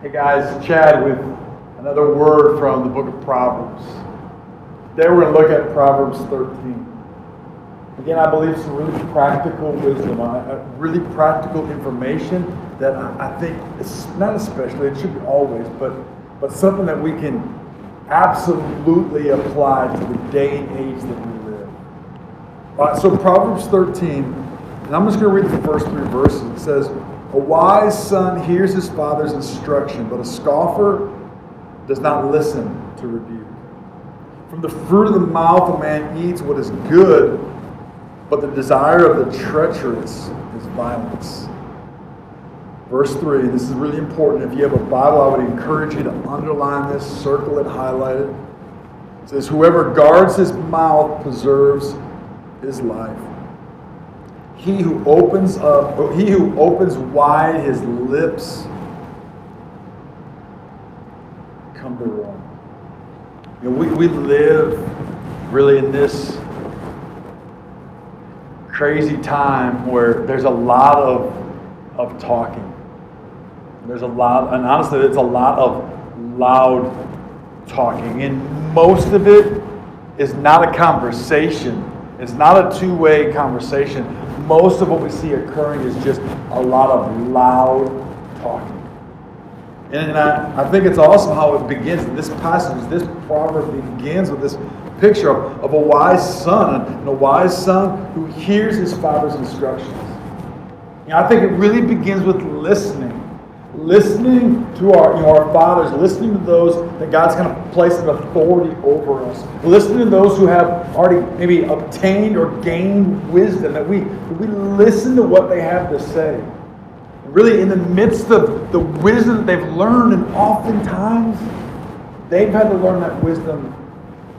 Hey guys, Chad with another word from the book of Proverbs. Today we're going to look at Proverbs 13. Again, I believe some really practical wisdom, really practical information that I think, it's not especially, it should be always, but something that we can absolutely apply to the day and age that we live. So Proverbs 13, and I'm just going to read the first 3 verses. It says, "A wise son hears his father's instruction, but a scoffer does not listen to rebuke. From the fruit of the mouth a man eats what is good, but the desire of the treacherous is violence." Verse 3, this is really important. If you have a Bible, I would encourage you to underline this, circle it, highlight it. It says, "Whoever guards his mouth preserves his life. He who opens wide his lips come to ruin." You know, we live really in this crazy time where there's a lot of talking. There's a lot, and honestly, it's a lot of loud talking, and most of it is not a conversation. It's not a two-way conversation. Most of what we see occurring is just a lot of loud talking. And I think it's awesome how it begins. This passage, this proverb begins with this picture of a wise son, and a wise son who hears his father's instructions. You know, I think it really begins with listening. Listening to our fathers, listening to those that God's kind of placed an authority over us. Listening to those who have already maybe obtained or gained wisdom, that we listen to what they have to say. Really, in the midst of the wisdom that they've learned, and oftentimes they've had to learn that wisdom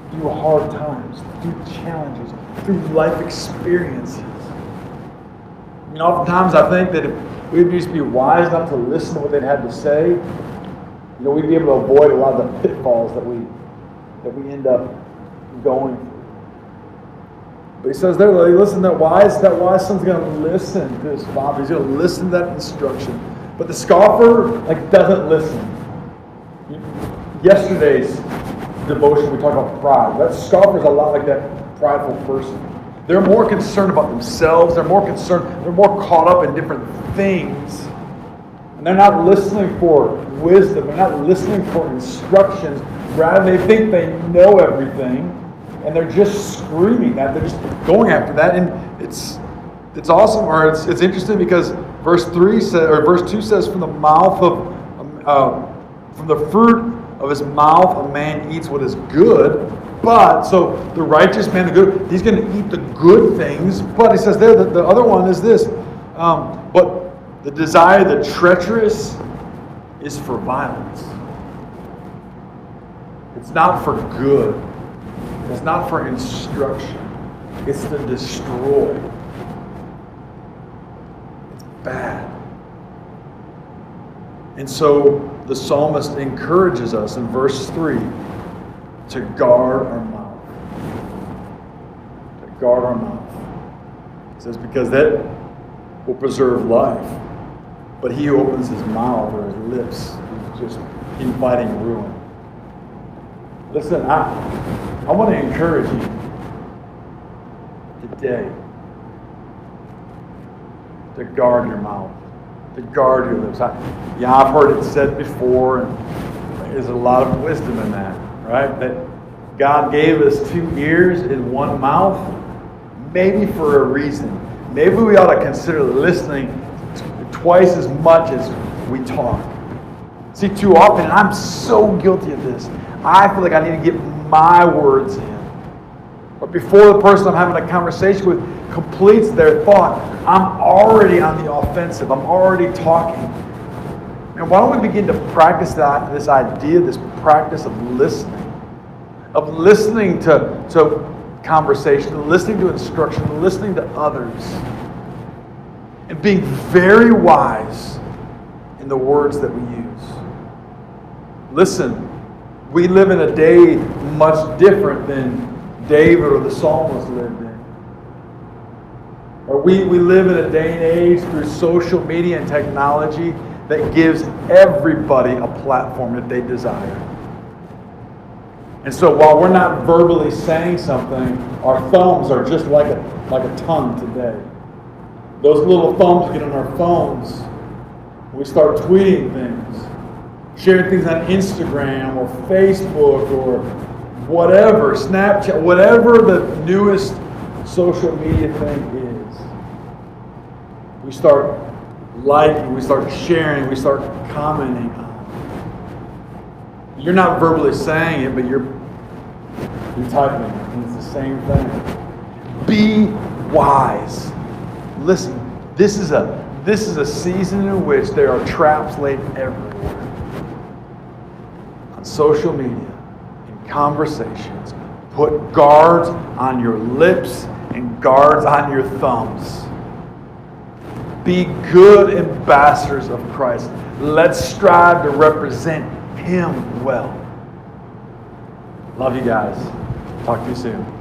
through hard times, through challenges, through life experiences. I mean, oftentimes I think that if we'd just be wise enough to listen to what they'd had to say, you know, we'd be able to avoid a lot of the pitfalls that we end up going through. But he says there, listen, that wise son's going to listen to his father. He's going to listen to that instruction. But the scoffer, doesn't listen. Yesterday's devotion, we talked about pride. That scoffer is a lot like that prideful person. They're more concerned about themselves. They're more caught up in different things. And they're not listening for wisdom. They're not listening for instructions. Rather, they think they know everything. And they're just screaming that. They're just going after that. And it's awesome, or it's interesting because verse 2 says, from the fruit of his mouth a man eats what is good. But, so the righteous man, he's going to eat the good things. But he says there that the other one is this. But the desire, the treacherous, is for violence. It's not for good. It's not for instruction. It's to destroy. It's bad. And so the psalmist encourages us in verse 3 to guard our mouth. To guard our mouth. He says, because that will preserve life. But he who opens his mouth or his lips is just inviting ruin. Listen, I want to encourage you today to guard your mouth, to guard your lips. I've heard it said before, and there's a lot of wisdom in that, right? That God gave us 2 ears and 1 mouth, maybe for a reason. Maybe we ought to consider listening twice as much as we talk. See, too often, and I'm so guilty of this, I feel like I need to get my words in. But before the person I'm having a conversation with completes their thought, I'm already on the offensive. I'm already talking. And why don't we begin to practice this idea, this practice of listening to conversation, listening to instruction, listening to others, and being very wise in the words that we use. Listen, we live in a day much different than David or the psalmist lived in. Or we live in a day and age through social media and technology that gives everybody a platform that they desire. And so while we're not verbally saying something, our thumbs are just like a tongue today. Those little thumbs get on our phones. We start tweeting things, sharing things on Instagram or Facebook or whatever, Snapchat, whatever the newest social media thing is. We start liking, we start sharing, we start commenting on. You're not verbally saying it, but you're typing it, and it's the same thing. Be wise. Listen, this is a season in which there are traps laid everywhere. On social media, in conversations. Put guards on your lips and guards on your thumbs. Be good ambassadors of Christ. Let's strive to represent Him well. Love you guys. Talk to you soon.